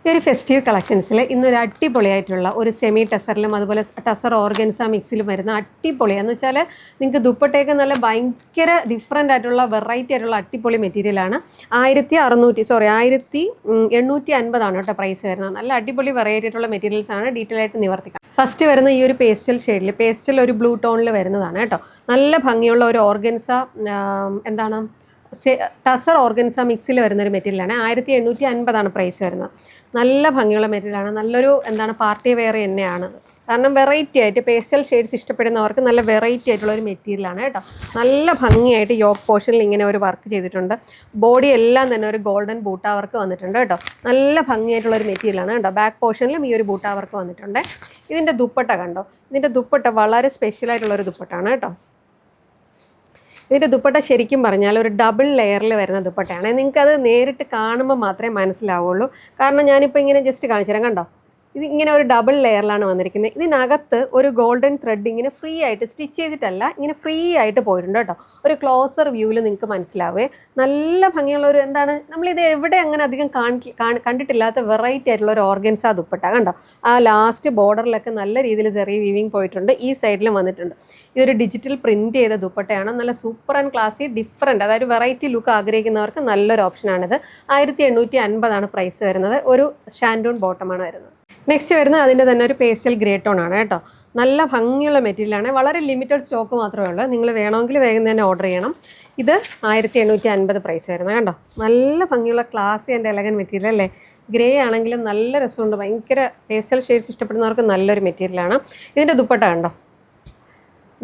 ഈ ഒരു ഫെസ്റ്റീവ് കളക്ഷൻസിൽ ഇന്നൊരു അടിപൊളിയായിട്ടുള്ള ഒരു സെമി ടസറിലും അതുപോലെ ടസർ ഓർഗൻസ മിക്സിലും വരുന്ന അടിപൊളിയാന്ന് വെച്ചാൽ നിങ്ങൾക്ക് ദുപ്പട്ടയൊക്കെ നല്ല ഭയങ്കര ഡിഫറെൻ്റ് ആയിട്ടുള്ള വെറൈറ്റി ആയിട്ടുള്ള അടിപൊളി മെറ്റീരിയലാണ്. 1850 കേട്ടോ പ്രൈസ് വരുന്നത്. നല്ല അടിപൊളി വെറൈറ്റി ആയിട്ടുള്ള മെറ്റീരിയൽസ് ആണ്. ഡീറ്റെയിൽ ആയിട്ട് നിവർത്തിക്കാം. ഫസ്റ്റ് വരുന്ന ഈ ഒരു പേസ്റ്റൽ ഷെയ്ഡിൽ പേസ്റ്റൽ ഒരു ബ്ലൂ ടോണിൽ വരുന്നതാണ് കേട്ടോ. നല്ല ഭംഗിയുള്ള ഒരു ഓർഗൻസ ടസർ ഓർഗൻസ മിക്സിൽ വരുന്നൊരു മെറ്റീരിയലാണ്. 1850 പ്രൈസ് വരുന്നത്. നല്ല ഭംഗിയുള്ള മെറ്റീരിയലാണ്. നല്ലൊരു പാർട്ടി വെയർ തന്നെയാണ്. കാരണം വെറൈറ്റി ആയിട്ട് പേസ്റ്റൽ ഷെയ്ഡ്സ് ഇഷ്ടപ്പെടുന്നവർക്ക് നല്ല വെറൈറ്റി ആയിട്ടുള്ള ഒരു മെറ്റീരിയലാണ് കേട്ടോ. നല്ല ഭംഗിയായിട്ട് യോക്ക് പോർഷനിൽ ഇങ്ങനെ ഒരു വർക്ക് ചെയ്തിട്ടുണ്ട്. ബോഡി എല്ലാം തന്നെ ഒരു ഗോൾഡൻ ബൂട്ടാ വർക്ക് വന്നിട്ടുണ്ട് കേട്ടോ. നല്ല ഭംഗിയായിട്ടുള്ള ഒരു മെറ്റീരിയലാണ് കേട്ടോ. ബാക്ക് പോർഷനിലും ഈ ഒരു ബൂട്ടാ വർക്ക് വന്നിട്ടുണ്ട്. ഇതിൻ്റെ ദുപ്പട്ട കണ്ടോ. ഇതിൻ്റെ ദുപ്പട്ട വളരെ സ്പെഷ്യലായിട്ടുള്ളൊരു ദുപ്പട്ടാണ് കേട്ടോ. ഇതിൻ്റെ ദുപ്പട്ട ശരിക്കും പറഞ്ഞാൽ ഒരു ഡബിൾ ലെയറിൽ വരുന്ന ദുപ്പട്ടയാണ്. നിങ്ങൾക്കത് നേരിട്ട് കാണുമ്പോൾ മാത്രമേ മനസ്സിലാവുള്ളൂ. കാരണം ഞാനിപ്പോൾ ഇങ്ങനെ ജസ്റ്റ് കാണിച്ചു തരാം. കണ്ടോ, ഇത് ഇങ്ങനെ ഒരു ഡബിൾ ലെയറിലാണ് വന്നിരിക്കുന്നത്. ഇതിനകത്ത് ഒരു ഗോൾഡൻ ത്രെഡ് ഇങ്ങനെ ഫ്രീ ആയിട്ട് സ്റ്റിച്ച് ചെയ്തിട്ടല്ല, ഇങ്ങനെ ഫ്രീ ആയിട്ട് പോയിട്ടുണ്ട് കേട്ടോ. ഒരു ക്ലോസർ വ്യൂവിൽ നിങ്ങൾക്ക് മനസ്സിലാവേ. നല്ല ഭംഗിയുള്ള ഒരു നമ്മളിത് എവിടെ അങ്ങനെ അധികം കണ്ടിട്ടില്ലാത്ത വെറൈറ്റി ആയിട്ടുള്ള ഒരു ഓർഗൻസ ദുപ്പട്ട കണ്ടോ. ആ ലാസ്റ്റ് ബോർഡറിലൊക്കെ നല്ല രീതിയിൽ ചെറിയ വീവിങ് പോയിട്ടുണ്ട്. ഈ സൈഡിലും വന്നിട്ടുണ്ട്. ഇതൊരു ഡിജിറ്റൽ പ്രിൻറ്റ് ചെയ്ത ദുപ്പട്ടയാണ്. നല്ല സൂപ്പർ ആൻഡ് ക്ലാസി ഡിഫറൻറ്റ്, അതായത് വെറൈറ്റി ലുക്ക് ആഗ്രഹിക്കുന്നവർക്ക് നല്ലൊരു ഓപ്ഷനാണിത്. 1850 പ്രൈസ് വരുന്നത്. ഒരു ഷാൻഡൂൺ ബോട്ടമാണ് വരുന്നത്. നെക്സ്റ്റ് വരുന്നത് അതിൻ്റെ തന്നെ ഒരു പേസ്റ്റൽ ഗ്രേ ടോൺ ആണ് കേട്ടോ. നല്ല ഭംഗിയുള്ള മെറ്റീരിയലാണ്. വളരെ ലിമിറ്റഡ് സ്റ്റോക്ക് മാത്രമേ ഉള്ളൂ. നിങ്ങൾ വേണമെങ്കിൽ വേഗം തന്നെ ഓർഡർ ചെയ്യണം. ഇത് 1850 പ്രൈസ് വരുന്നത് കണ്ടോ. നല്ല ഭംഗിയുള്ള ക്ലാസി ആൻഡ് എലഗൻ മെറ്റീരിയൽ അല്ലേ. ഗ്രേ ആണെങ്കിലും നല്ല രസമുണ്ട്. ഭയങ്കര പേസ്റ്റൽ ഷെയ്ഡ്സ് ഇഷ്ടപ്പെടുന്നവർക്ക് നല്ലൊരു മെറ്റീരിയലാണ്. ഇതിൻ്റെ ദുപ്പട്ട കണ്ടോ.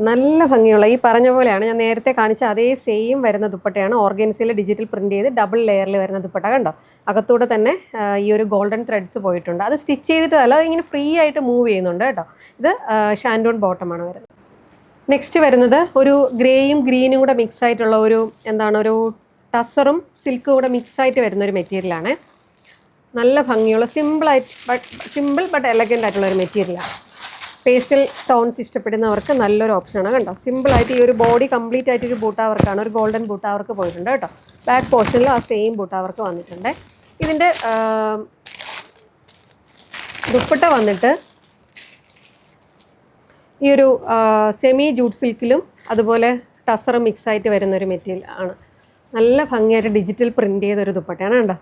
നല്ല ഭംഗിയുള്ള ഈ പറഞ്ഞ പോലെയാണ് ഞാൻ നേരത്തെ കാണിച്ച അതേ സെയിം വരുന്ന ദുപ്പട്ടയാണ്. ഓർഗൻസയിൽ ഡിജിറ്റൽ പ്രിൻറ്റ് ചെയ്ത് ഡബിൾ ലെയറിൽ വരുന്ന ദുപ്പട്ട കണ്ടോ. അകത്തൂടെ തന്നെ ഈ ഒരു ഗോൾഡൻ ത്രെഡ്സ് പോയിട്ടുണ്ട്. അത് സ്റ്റിച്ച് ചെയ്തിട്ടല്ല, ഇങ്ങനെ ഫ്രീ ആയിട്ട് മൂവ് ചെയ്യുന്നുണ്ട് കേട്ടോ. ഇത് ഷാൻഡൂൺ ബോട്ടമാണ് വരുന്നത്. നെക്സ്റ്റ് വരുന്നത് ഒരു ഗ്രേയും ഗ്രീനും കൂടെ മിക്സ് ആയിട്ടുള്ള ഒരു ഒരു ടസറും സിൽക്കും കൂടെ മിക്സ് ആയിട്ട് വരുന്നൊരു മെറ്റീരിയലാണ്. നല്ല ഭംഗിയുള്ള സിമ്പിൾ ബട്ട് എലഗൻ്റ് ആയിട്ടുള്ള ഒരു മെറ്റീരിയലാണ്. പേസ്റ്റൽ ടോൺസ് ഇഷ്ടപ്പെടുന്നവർക്ക് നല്ലൊരു ഓപ്ഷനാണ് കണ്ടോ. സിമ്പിളായിട്ട് ഈ ഒരു ബോഡി കംപ്ലീറ്റ് ആയിട്ട് ഒരു ബൂട്ടാ വർക്കാണ്. ഒരു ഗോൾഡൻ ബൂട്ടാ വർക്ക് പോയിട്ടുണ്ട് കേട്ടോ. ബാക്ക് പോർഷനിൽ ആ സെയിം ബൂട്ടാ വർക്ക് വന്നിട്ടുണ്ട്. ഇതിൻ്റെ ദുപ്പട്ട വന്നിട്ട് ഈ ഒരു സെമി ജൂട്ട് സിൽക്കിലും അതുപോലെ ടസറും മിക്സ് ആയിട്ട് വരുന്നൊരു മെറ്റീരിയൽ ആണ്. നല്ല ഭംഗിയായിട്ട് ഡിജിറ്റൽ പ്രിൻറ്റ് ചെയ്തൊരു ദുപ്പട്ടയാണ് കണ്ടോ.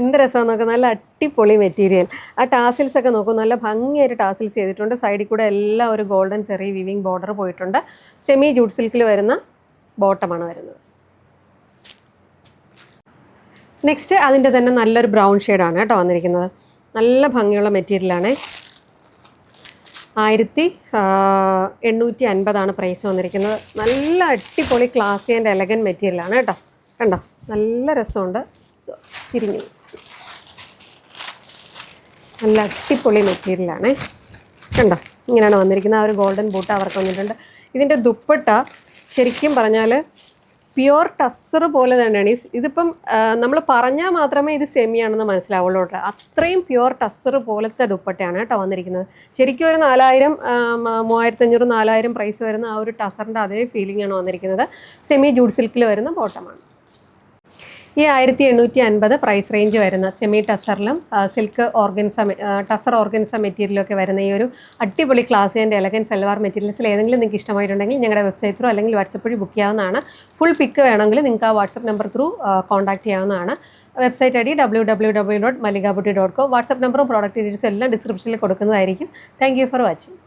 എന്ത് രസമാണെന്ന് നോക്കുക. നല്ല അടിപൊളി മെറ്റീരിയൽ. ആ ടാസിൽസ് ഒക്കെ നോക്കും. നല്ല ഭംഗിയായിട്ട് ടാസിൽസ് ചെയ്തിട്ടുണ്ട്. സൈഡിൽ കൂടെ എല്ലാം ഒരു ഗോൾഡൻ ചെറിയ വിവിങ് ബോർഡർ പോയിട്ടുണ്ട്. സെമി ജൂട്ട് സിൽക്കിൽ വരുന്ന ബോട്ടമാണ് വരുന്നത്. നെക്സ്റ്റ് അതിൻ്റെ തന്നെ നല്ലൊരു ബ്രൗൺ ഷെയ്ഡാണ് കേട്ടോ വന്നിരിക്കുന്നത്. നല്ല ഭംഗിയുള്ള മെറ്റീരിയലാണ്. 1850 പ്രൈസ് വന്നിരിക്കുന്നത്. നല്ല അടിപൊളി ക്ലാസി ആൻഡ് എലഗൻ മെറ്റീരിയലാണ് കേട്ടോ. കണ്ടോ, നല്ല രസമുണ്ട്. തിരിഞ്ഞു നല്ല അടിപൊളി മെറ്റീരിയലാണ് കണ്ടോ. ഇങ്ങനെയാണ് വന്നിരിക്കുന്നത്. ആ ഒരു ഗോൾഡൻ ബൂട്ട അവർക്ക് വന്നിട്ടുണ്ട്. ഇതിൻ്റെ ദുപ്പട്ട ശരിക്കും പറഞ്ഞാൽ പ്യുവർ ടസർ പോലെ തന്നെയാണ്. ഇതിപ്പം നമ്മൾ പറഞ്ഞാൽ മാത്രമേ ഇത് സെമിയാണെന്ന് മനസ്സിലാവുള്ളൂ കേട്ടോ. അത്രയും പ്യുവർ ടസർ പോലത്തെ ദുപ്പട്ടയാണ് കേട്ടോ വന്നിരിക്കുന്നത്. ശരിക്കും ഒരു 4000 3500 4000 പ്രൈസ് വരുന്ന ആ ഒരു ടസറിൻ്റെ അതേ ഫീലിംഗ് ആണ് വന്നിരിക്കുന്നത്. സെമി ജൂട്ട് സിൽക്കിൽ വരുന്ന ബോട്ടമാണ്. ഈ 1850 പ്രൈസ് റേഞ്ച് വരുന്ന സെമി ടസറിലും സിൽക്ക് ഓർഗൻസ ടസർ ഓർഗൻസ മെറ്റീരിയലൊക്കെ വരുന്ന ഈ ഒരു അടിപൊളി ക്ലാസി ആൻഡ് എലഗൻ സൽവാർ മെറ്റീരിയൽസിൽ ഏതെങ്കിലും നിങ്ങൾക്ക് ഇഷ്ടമായിട്ടുണ്ടെങ്കിൽ ഞങ്ങളുടെ വെബ്സൈറ്റ് ത്രൂ അല്ലെങ്കിൽ വാട്സപ്പ് വഴി ബുക്ക് ചെയ്യാവുന്നതാണ്. ഫുൾ പിക്ക് വേണമെങ്കിൽ നിങ്ങൾക്ക് ആ വാട്സപ്പ് നമ്പർ ത്രൂ കോൺടാക്ട് ചെയ്യാവുന്നതാണ്. Website ID www.malikabuti.com. വാട്സപ്പ് നമ്പറും പ്രോഡക്റ്റ് ഡീറ്റെയിൽസും എല്ലാം ഡിസ്ക്രിപ്ഷനിൽ കൊടുക്കുന്നതായിരിക്കും. Thank you for watching.